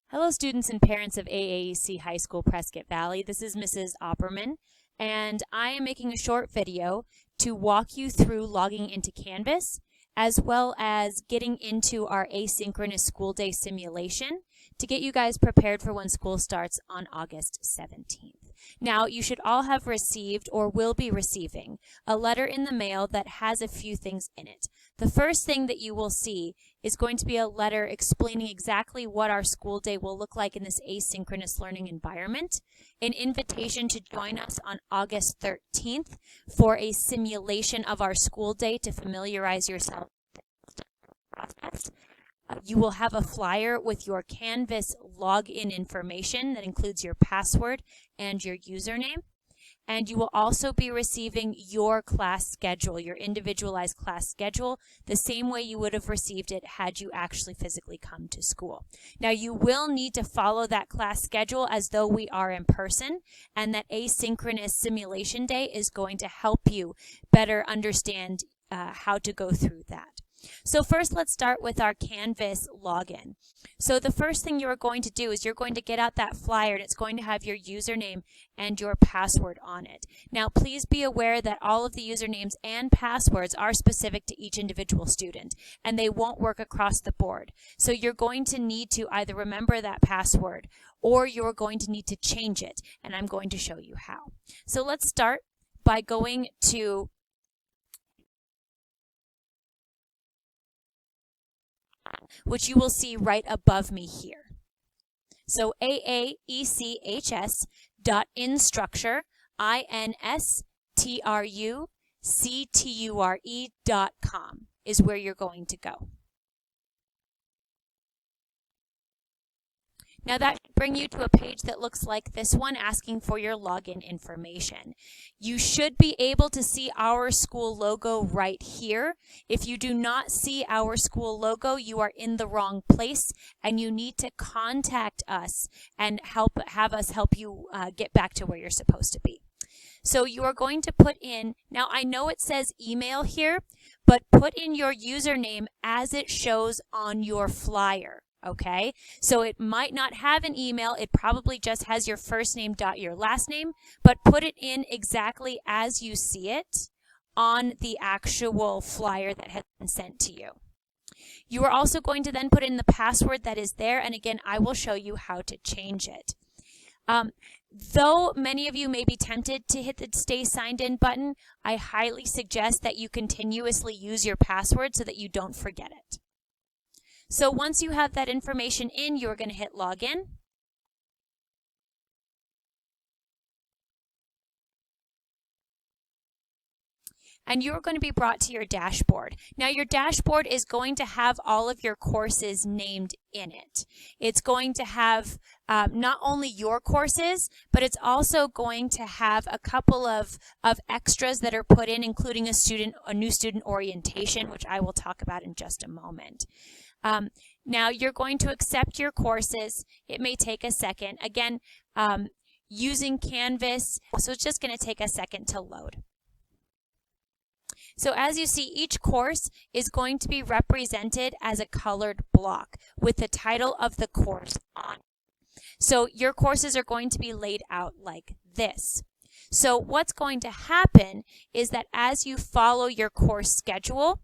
Hello students and parents of AAEC High School Prescott Valley. This is Mrs. Opperman, and I am making a short video to walk you through logging into Canvas as well as getting into our asynchronous school day simulation to get you guys prepared for when school starts on August 17th. Now, you should all have received or will be receiving a letter in the mail that has a few things in it. The first thing that you will see is going to be a letter explaining exactly what our school day will look like in this asynchronous learning environment, an invitation to join us on August 13th for a simulation of our school day to familiarize yourself with the process. You will have a flyer with your Canvas login information that includes your password and your username. And you will also be receiving your class schedule, your individualized class schedule, the same way you would have received it had you actually physically come to school. Now, you will need to follow that class schedule as though we are in person, and that asynchronous simulation day is going to help you better understand how to go through that. So first, let's start with our Canvas login. So the first thing you're going to do is you're going to get out that flyer, and it's going to have your username and your password on it. Now, please be aware that all of the usernames and passwords are specific to each individual student, and they won't work across the board. So you're going to need to either remember that password or you're going to need to change it, and I'm going to show you how. So let's start by going to which you will see right above me here. So aachs.instructure, instructure.com is where you're going to go. Now that should bring you to a page that looks like this one, asking for your login information. You should be able to see our school logo right here. If you do not see our school logo, you are in the wrong place, and you need to contact us and have us help you get back to where you're supposed to be. So you are going to put in, now I know it says email here, but put in your username as it shows on your flyer. Okay, so it might not have an email, it probably just has your first name dot your last name, but put it in exactly as you see it on the actual flyer that has been sent to you. You are also going to then put in the password that is there, and again, I will show you how to change it. Though many of you may be tempted to hit the Stay Signed In button, I highly suggest that you continuously use your password so that you don't forget it. So once you have that information in, you're going to hit Login. And you're going to be brought to your dashboard. Now, your dashboard is going to have all of your courses named in it. It's going to have not only your courses, but it's also going to have a couple of extras that are put in, including a new student orientation, which I will talk about in just a moment. Now, you're going to accept your courses. It may take a second. Again, using Canvas, so it's just going to take a second to load. So as you see, each course is going to be represented as a colored block with the title of the course on. So your courses are going to be laid out like this. So what's going to happen is that as you follow your course schedule,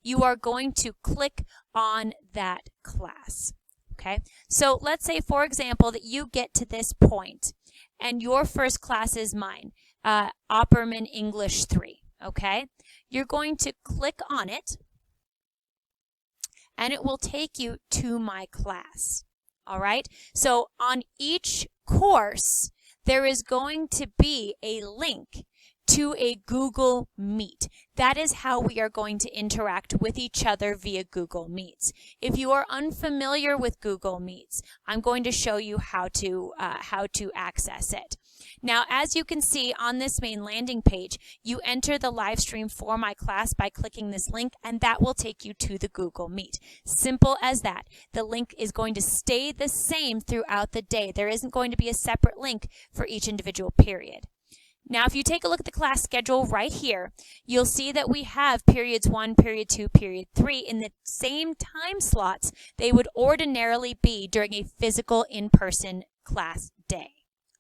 you are going to click on that class. Okay, so let's say, for example, that you get to this point and your first class is mine, Opperman English 3. Okay, you're going to click on it and it will take you to my class. All right, so on each course there is going to be a link to a Google Meet. That is how we are going to interact with each other via Google Meets. If you are unfamiliar with Google Meets, I'm going to show you how to access it. Now, as you can see on this main landing page, you enter the live stream for my class by clicking this link, and that will take you to the Google Meet. Simple as that. The link is going to stay the same throughout the day. There isn't going to be a separate link for each individual period. Now, if you take a look at the class schedule right here, you'll see that we have periods 1, period 2, period 3 in the same time slots they would ordinarily be during a physical in-person class day.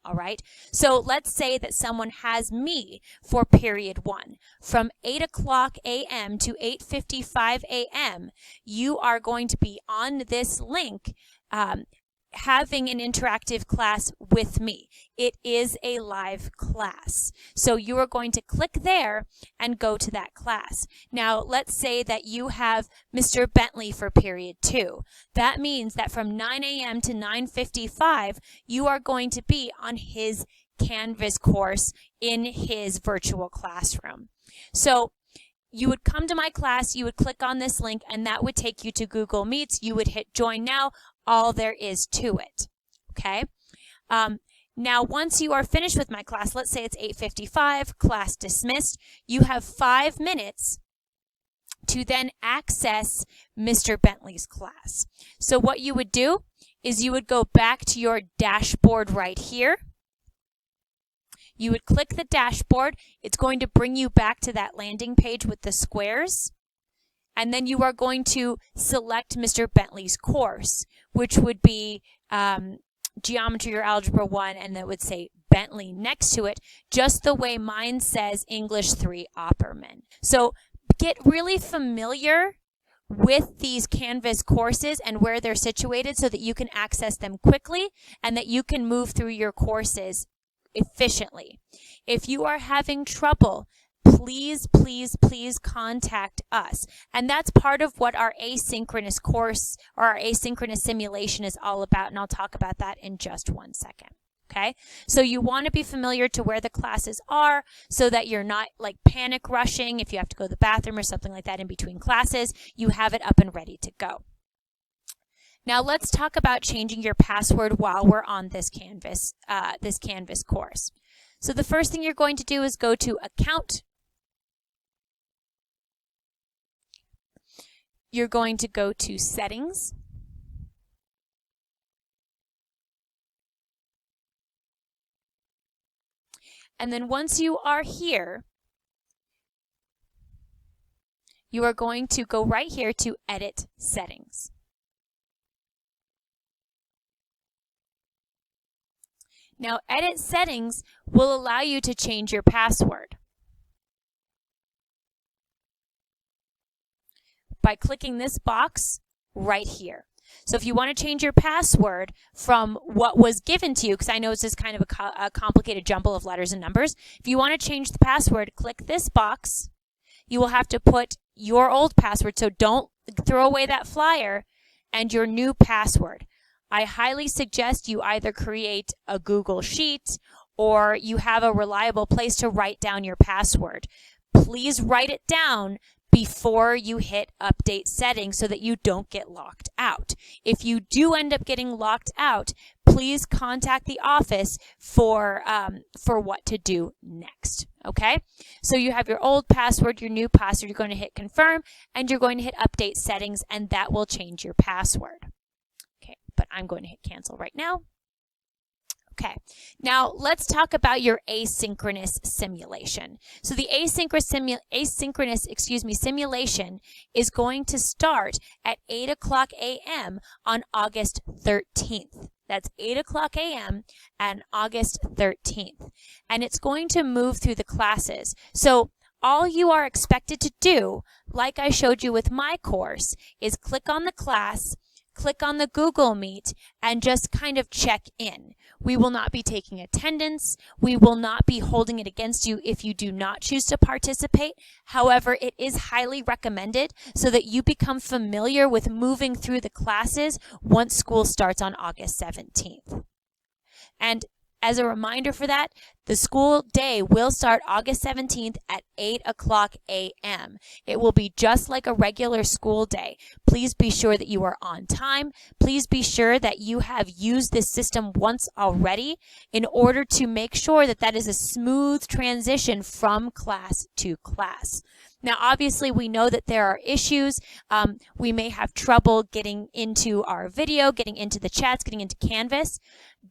All right, so let's say that someone has me for period 1. From 8 o'clock a.m. to 8:55 a.m., you are going to be on this link having an interactive class with me. It is a live class. So you are going to click there and go to that class. Now, let's say that you have Mr. Bentley for period 2. That means that from 9 a.m. to 9:55, you are going to be on his Canvas course in his virtual classroom. So you would come to my class, you would click on this link, and that would take you to Google Meets. You would hit join now. All there is to it, okay? Now, once you are finished with my class, let's say it's 8:55, class dismissed, you have 5 minutes to then access Mr. Bentley's class. So what you would do is you would go back to your dashboard right here. You would click the dashboard. It's going to bring you back to that landing page with the squares. And then you are going to select Mr. Bentley's course, which would be Geometry or Algebra 1, and that would say Bentley next to it, just the way mine says English 3 Opperman. So get really familiar with these Canvas courses and where they're situated so that you can access them quickly and that you can move through your courses efficiently. If you are having trouble, please, please, please contact us. And that's part of what our asynchronous course or our asynchronous simulation is all about, and I'll talk about that in just 1 second. Okay, so you want to be familiar to where the classes are so that you're not like panic rushing if you have to go to the bathroom or something like that in between classes. You have it up and ready to go. Now let's talk about changing your password while we're on this Canvas course. So the first thing you're going to do is go to Account. You're going to go to Settings. And then once you are here, you are going to go right here to Edit Settings. Now, Edit Settings will allow you to change your password by clicking this box right here. So if you want to change your password from what was given to you, because I know it's just kind of a complicated jumble of letters and numbers, if you want to change the password, click this box. You will have to put your old password, so don't throw away that flyer, and your new password. I highly suggest you either create a Google Sheet or you have a reliable place to write down your password. Please write it down before you hit Update Settings so that you don't get locked out. If you do end up getting locked out, please contact the office for what to do next, okay? So you have your old password, your new password, you're going to hit Confirm, and you're going to hit Update Settings, and that will change your password. Okay, but I'm going to hit Cancel right now. Okay, now let's talk about your asynchronous simulation. So the asynchronous simulation is going to start at 8 o'clock a.m. on August 13th. That's 8 o'clock a.m. on August 13th. And it's going to move through the classes. So all you are expected to do, like I showed you with my course, is click on the class, click on the Google Meet, and just kind of check in. We will not be taking attendance. We will not be holding it against you if you do not choose to participate. However, it is highly recommended so that you become familiar with moving through the classes once school starts on August 17th. And as a reminder for that, the school day will start August 17th at 8 o'clock a.m. It will be just like a regular school day. Please be sure that you are on time. Please be sure that you have used this system once already in order to make sure that that is a smooth transition from class to class. Now, obviously, we know that there are issues. We may have trouble getting into our video, getting into the chats, getting into Canvas.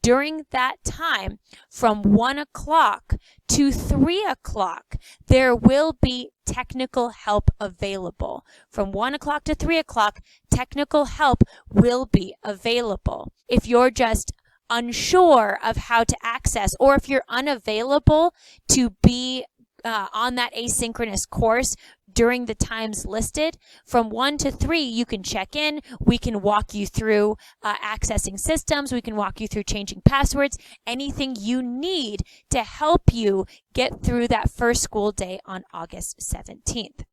During that time, from 1 o'clock o'clock to 3 o'clock, there will be technical help available. From 1 o'clock to 3 o'clock, technical help will be available. If you're just unsure of how to access, or if you're unavailable to be on that asynchronous course during the times listed, from 1 to 3, you can check in. We can walk you through accessing systems. We can walk you through changing passwords, anything you need to help you get through that first school day on August 17th.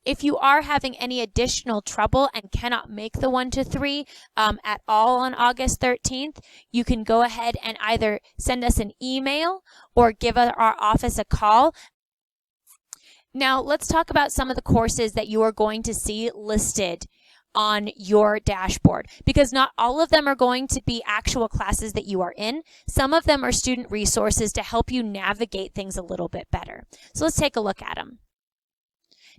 If you are having any additional trouble and cannot make the 1 to 3 at all on August 13th, you can go ahead and either send us an email or give our office a call. Now, let's talk about some of the courses that you are going to see listed on your dashboard, because not all of them are going to be actual classes that you are in. Some of them are student resources to help you navigate things a little bit better. So let's take a look at them.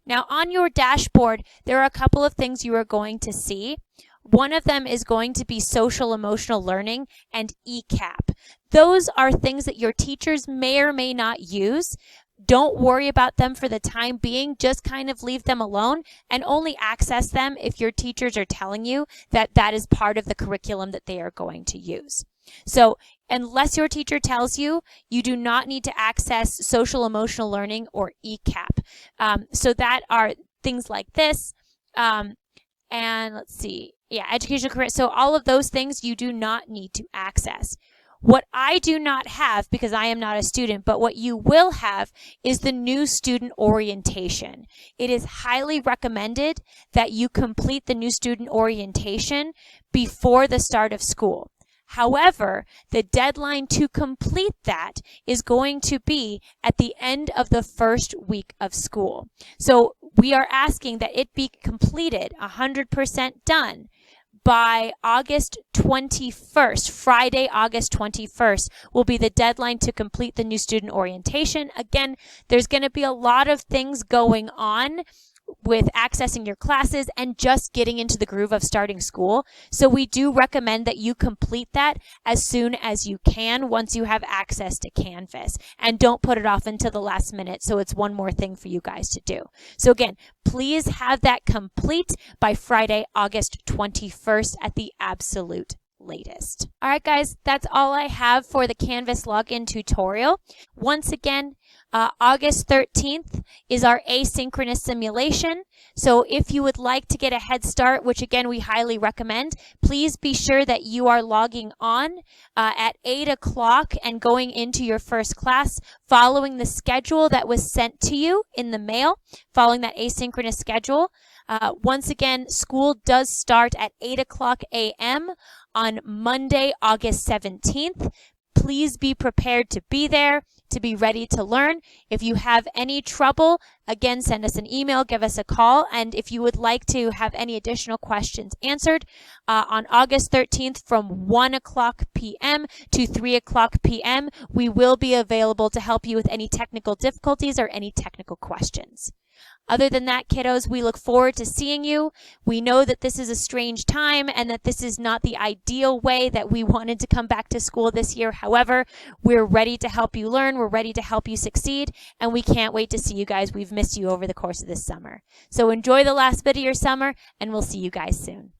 Now, on your dashboard, there are a couple of things you are going to see. One of them is going to be social emotional learning and ECAP. Those are things that your teachers may or may not use. Don't worry about them for the time being. Just kind of leave them alone and only access them if your teachers are telling you that that is part of the curriculum that they are going to use. So unless your teacher tells you, you do not need to access social emotional learning or ECAP. So that are things like this. And let's see. Yeah, educational career. So all of those things you do not need to access. What I do not have, because I am not a student, but what you will have is the new student orientation. It is highly recommended that you complete the new student orientation before the start of school. However, the deadline to complete that is going to be at the end of the first week of school. So we are asking that it be completed 100% done by August 21st. Friday, August 21st will be the deadline to complete the new student orientation. Again, there's going to be a lot of things going on with accessing your classes and just getting into the groove of starting school. So we do recommend that you complete that as soon as you can once you have access to Canvas, and don't put it off until the last minute so it's one more thing for you guys to do. So again, please have that complete by Friday, August 21st at the absolute latest. All right, guys, that's all I have for the Canvas login tutorial. Once again, August 13th is our asynchronous simulation. So if you would like to get a head start, which again we highly recommend, please be sure that you are logging on at 8 o'clock and going into your first class, following the schedule that was sent to you in the mail, following that asynchronous schedule. Once again, school does start at 8 o'clock a.m. on Monday, August 17th. Please be prepared to be there, to be ready to learn. If you have any trouble, again, send us an email, give us a call, and if you would like to have any additional questions answered, on August 13th from 1 o'clock p.m. to 3 o'clock p.m., we will be available to help you with any technical difficulties or any technical questions. Other than that, kiddos, we look forward to seeing you. We know that this is a strange time and that this is not the ideal way that we wanted to come back to school this year. However, we're ready to help you learn. We're ready to help you succeed, and we can't wait to see you guys. We've missed you over the course of this summer. So enjoy the last bit of your summer, and we'll see you guys soon.